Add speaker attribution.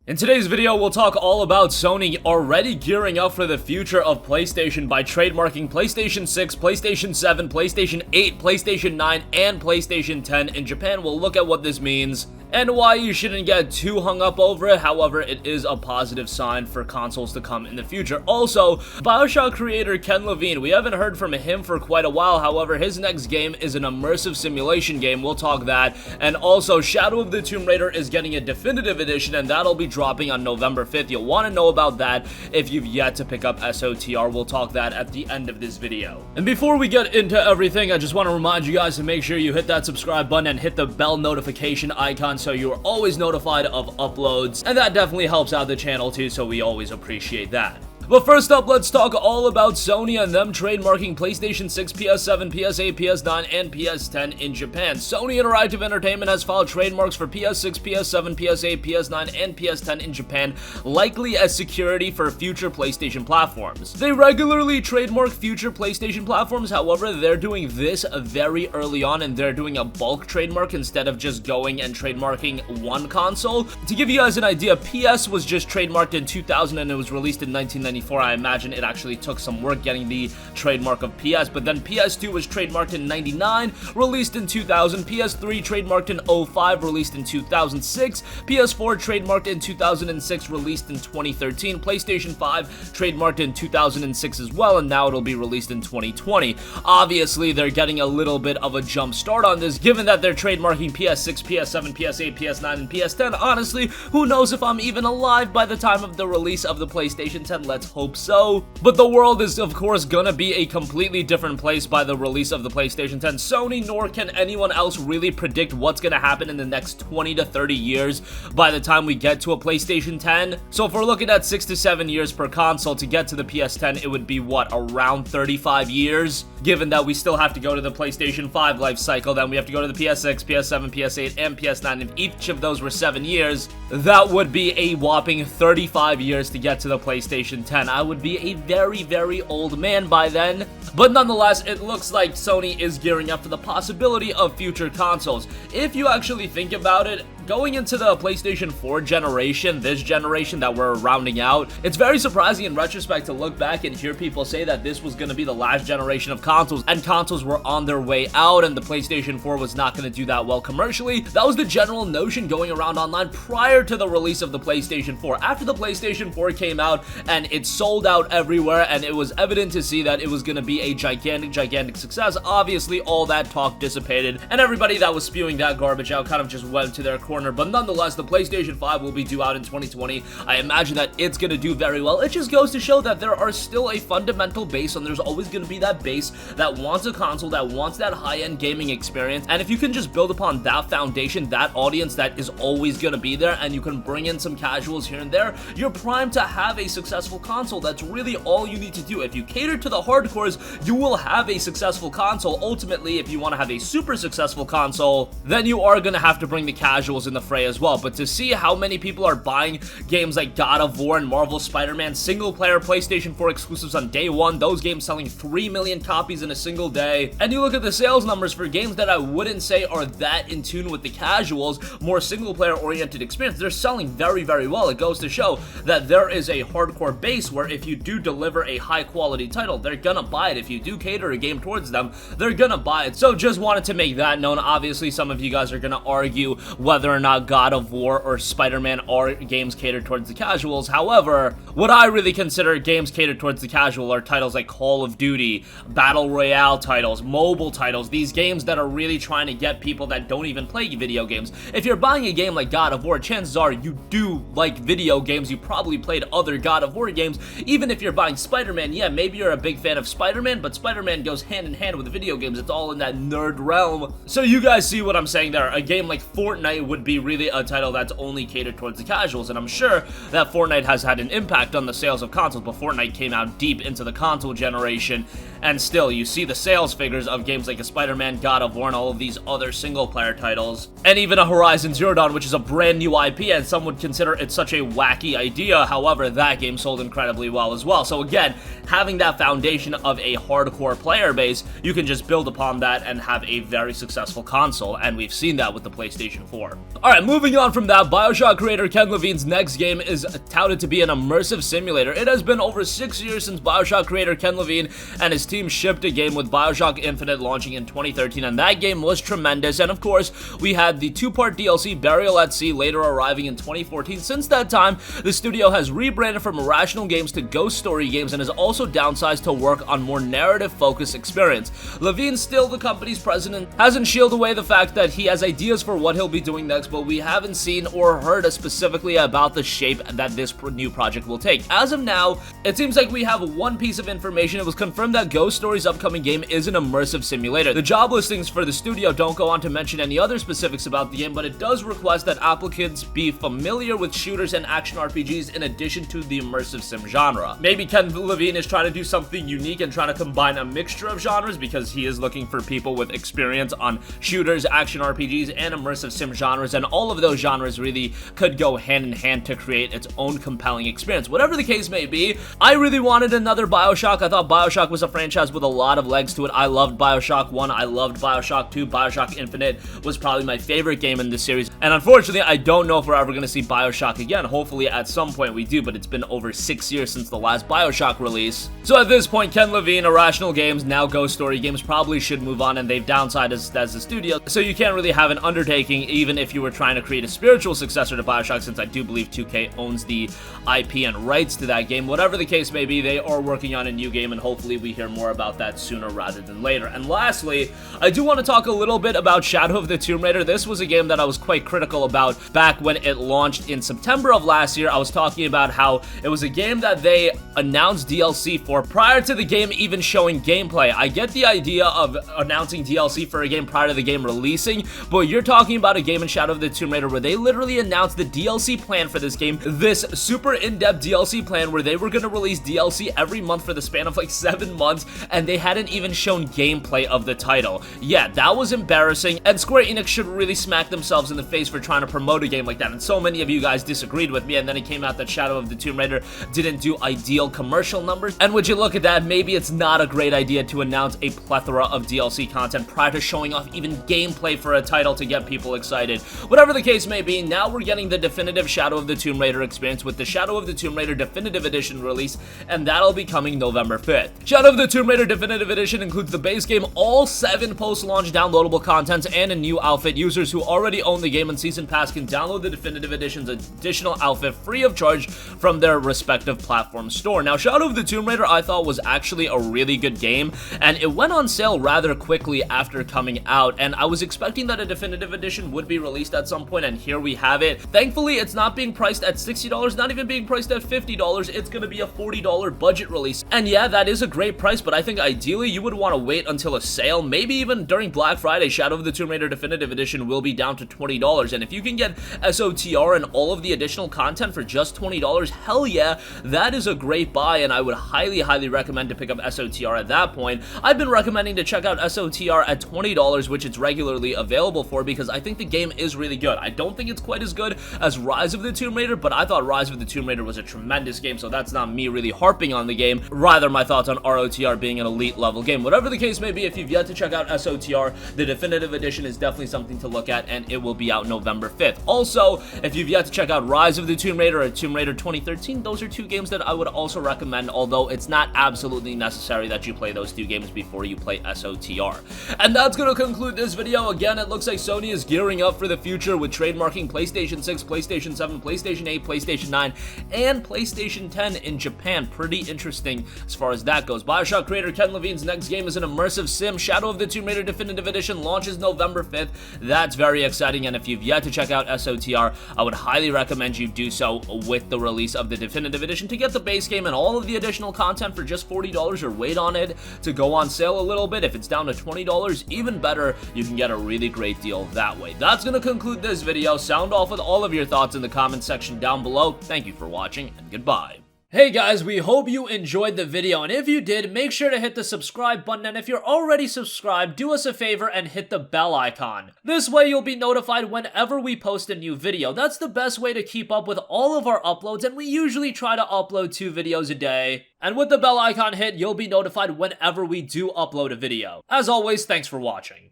Speaker 1: In today's video, we'll talk all about Sony already gearing up for the future of PlayStation by trademarking PlayStation 6, PlayStation 7, PlayStation 8, PlayStation 9, and PlayStation 10 in Japan. We'll look at what this means and why you shouldn't get too hung up over it. However, it is a positive sign for consoles to come in the future. Also, BioShock creator Ken Levine, we haven't heard from him for quite a while. However, his next game is an immersive simulation game. We'll talk that. And also, Shadow of the Tomb Raider is getting a definitive edition, and that'll be dropping on November 5th. You'll want to know about that if you've yet to pick up SOTR. We'll talk that at the end of this video. And before we get into everything, I just want to remind you guys to make sure you hit that subscribe button and hit the bell notification icon so you are always notified of uploads, and that definitely helps out the channel too, so we always appreciate that. But first up, let's talk all about Sony and them trademarking PlayStation 6, PS7, PS8, PS9, and PS10 in Japan. Sony Interactive Entertainment has filed trademarks for PS6, PS7, PS8, PS9, and PS10 in Japan, likely as security for future PlayStation platforms. They regularly trademark future PlayStation platforms, however, they're doing this very early on, and they're doing a bulk trademark instead of just going and trademarking one console. To give you guys an idea, PS was just trademarked in 2000 and it was released in 1994. I imagine it actually took some work getting the trademark of PS, but then PS2 was trademarked in 99, released in 2000, PS3 trademarked in 05, released in 2006, PS4 trademarked in 2006, released in 2013, PlayStation 5 trademarked in 2006 as well, and now it'll be released in 2020. Obviously, they're getting a little bit of a jump start on this, given that they're trademarking PS6, PS7, PS8, PS9, and PS10. Honestly, who knows if I'm even alive by the time of the release of the PlayStation 10, let's hope so. But the world is of course gonna be a completely different place by the release of the PlayStation 10. Sony nor can anyone else really predict what's gonna happen in the next 20 to 30 years by the time we get to a PlayStation 10. So if we're looking at 6 to 7 years per console to get to the PS10, it would be what, around 35 years? Given that we still have to go to the PlayStation 5 life cycle, then we have to go to the PS6, PS7, PS8, and PS9. If each of those were 7 years, that would be a whopping 35 years to get to the PlayStation 10. I would be a very, very old man by then. But nonetheless, it looks like Sony is gearing up for the possibility of future consoles. If you actually think about it, going into the PlayStation 4 generation, this generation that we're rounding out, it's very surprising in retrospect to look back and hear people say that this was going to be the last generation of consoles, and consoles were on their way out, and the PlayStation 4 was not going to do that well commercially. That was the general notion going around online prior to the release of the PlayStation 4. After the PlayStation 4 came out, and it sold out everywhere, and it was evident to see that it was going to be a gigantic success, obviously all that talk dissipated, and everybody that was spewing that garbage out kind of just went to their corner. But nonetheless, the PlayStation 5 will be due out in 2020. I imagine that it's going to do very well. It just goes to show that there are still a fundamental base, and there's always going to be that base that wants a console, that wants that high-end gaming experience, and if you can just build upon that foundation, that audience that is always going to be there, and you can bring in some casuals here and there, you're primed to have a successful console. That's really all you need to do. If you cater to the hardcores, you will have a successful console. Ultimately, if you want to have a super successful console, then you are going to have to bring the casuals in the fray as well. But to see how many people are buying games like God of War and Marvel Spider-Man single-player PlayStation 4 exclusives on day one, those games selling 3 million copies in a single day, and you look at the sales numbers for games that I wouldn't say are that in tune with the casuals, more single-player oriented experience, they're selling very, very well. It goes to show that there is a hardcore base where if you do deliver a high-quality title, they're gonna buy it. If you do cater a game towards them, they're gonna buy it. So just wanted to make that known. Obviously, some of you guys are gonna argue whether or not God of War or Spider-Man are games catered towards the casuals. However, what I really consider games catered towards the casual are titles like Call of Duty, Battle Royale titles, mobile titles, these games that are really trying to get people that don't even play video games. If you're buying a game like God of War, chances are you do like video games. You probably played other God of War games. Even if you're buying Spider-Man, yeah, maybe you're a big fan of Spider-Man, but Spider-Man goes hand in hand with video games. It's all in that nerd realm. So you guys see what I'm saying there. A game like Fortnite would be really a title that's only catered towards the casuals, and I'm sure that Fortnite has had an impact on the sales of consoles, but Fortnite came out deep into the console generation, and still, you see the sales figures of games like a Spider-Man, God of War, and all of these other single-player titles, and even a Horizon Zero Dawn, which is a brand new IP, and some would consider it such a wacky idea. However, that game sold incredibly well as well. So again, having that foundation of a hardcore player base, you can just build upon that and have a very successful console, and we've seen that with the PlayStation 4. Alright, moving on from that, BioShock creator Ken Levine's next game is touted to be an immersive simulator. It has been over 6 years since BioShock creator Ken Levine and his team shipped a game with BioShock Infinite launching in 2013, and that game was tremendous. And of course, we had the two-part DLC Burial at Sea later arriving in 2014. Since that time, the studio has rebranded from Irrational Games to Ghost Story Games and has also downsized to work on more narrative-focused experience. Levine, still the company's president, hasn't shielded away the fact that he has ideas for what he'll be doing next, but we haven't seen or heard specifically about the shape that this new project will take. As of now, it seems like we have one piece of information. It was confirmed that Ghost Story's upcoming game is an immersive simulator. The job listings for the studio don't go on to mention any other specifics about the game, but it does request that applicants be familiar with shooters and action RPGs in addition to the immersive sim genre. Maybe Ken Levine is trying to do something unique and trying to combine a mixture of genres, because he is looking for people with experience on shooters, action RPGs, and immersive sim genres, and all of those genres really could go hand in hand to create its own compelling experience. Whatever the case may be, I really wanted another BioShock. I thought BioShock was a franchise with a lot of legs to it. I loved BioShock 1, I loved BioShock 2, BioShock Infinite was probably my favorite game in this series, and unfortunately, I don't know if we're ever going to see BioShock again. Hopefully, at some point we do, but it's been over 6 years since the last BioShock release. So at this point, Ken Levine, Irrational Games, now Ghost Story Games, probably should move on, and they've downsized as a studio, so you can't really have an undertaking even if you were trying to create a spiritual successor to BioShock, since I do believe 2K owns the IP and rights to that game. Whatever the case may be, they are working on a new game, and hopefully we hear more about that sooner rather than later. And lastly, I do want to talk a little bit about Shadow of the Tomb Raider. This was a game that I was quite critical about back when it launched in September of last year. I was talking about how it was a game that they announced DLC for prior to the game even showing gameplay. I get the idea of announcing DLC for a game prior to the game releasing, but you're talking about a game in Shadow of the Tomb Raider where they literally announced the DLC plan for this game, this super in-depth DLC plan where they were going to release DLC every month for the span of like 7 months, and they hadn't even shown gameplay of the title. Yeah, that was embarrassing, and Square Enix should really smack themselves in the face for trying to promote a game like that, and so many of you guys disagreed with me, and then it came out that Shadow of the Tomb Raider didn't do ideal commercial numbers, and would you look at that, maybe it's not a great idea to announce a plethora of DLC content prior to showing off even gameplay for a title to get people excited. Whatever the case may be, now we're getting the definitive Shadow of the Tomb Raider experience with the Shadow of the Tomb Raider Definitive Edition release, and that'll be coming November 5th. Shadow of the Tomb Raider Definitive Edition includes the base game, all 7 post-launch downloadable contents, and a new outfit. Users who already own the game and Season Pass can download the Definitive Edition's additional outfit free of charge from their respective platform store. Now, Shadow of the Tomb Raider I thought was actually a really good game, and it went on sale rather quickly after coming out, and I was expecting that a Definitive Edition would be released at some point, and here we have it. Thankfully, it's not being priced at $60, not even being priced at $50. It's going to be a $40 budget release, and yeah, that is a great price, but I think ideally you would want to wait until a sale, maybe even during Black Friday. Shadow of the Tomb Raider Definitive Edition will be down to $20, and if you can get SOTR and all of the additional content for just $20, hell yeah, that is a great buy, and I would highly recommend to pick up SOTR at that point. I've been recommending to check out SOTR at $20, which it's regularly available for, because I think the game is really good. I don't think it's quite as good as Rise of the Tomb Raider, but I thought Rise of the Tomb Raider was a tremendous game, so that's not me really harping on the game, rather my thoughts on ROTR being an elite level game. Whatever the case may be, if you've yet to check out SOTR, the Definitive Edition is definitely something to look at, and it will be out November 5th. Also, if you've yet to check out Rise of the Tomb Raider or Tomb Raider 2013, those are 2 games that I would also recommend, although it's not absolutely necessary that you play those 2 games before you play SOTR. And that's going to conclude this video. Again, it looks like Sony is gearing up for the future with trademarking PlayStation 6, PlayStation 7, PlayStation 8, PlayStation 9, and PlayStation 10 in Japan. Pretty interesting as far as that goes. BioShock creator Ken Levine's next game is an immersive sim. Shadow of the Tomb Raider Definitive Edition launches November 5th. That's very exciting, and if you've yet to check out SOTR, I would highly recommend you do so with the release of the Definitive Edition to get the base game and all of the additional content for just $40, or wait on it to go on sale a little bit. If it's down to $20, even better, you can get a really great deal that way. That's going to conclude this video. Sound off with all of your thoughts in the comment section down below. Thank you for watching, and goodbye. Hey guys, we hope you enjoyed the video, and if you did, make sure to hit the subscribe button, and if you're already subscribed, do us a favor and hit the bell icon. This way you'll be notified whenever we post a new video. That's the best way to keep up with all of our uploads, and we usually try to upload 2 videos a day. And with the bell icon hit, you'll be notified whenever we do upload a video. As always, thanks for watching.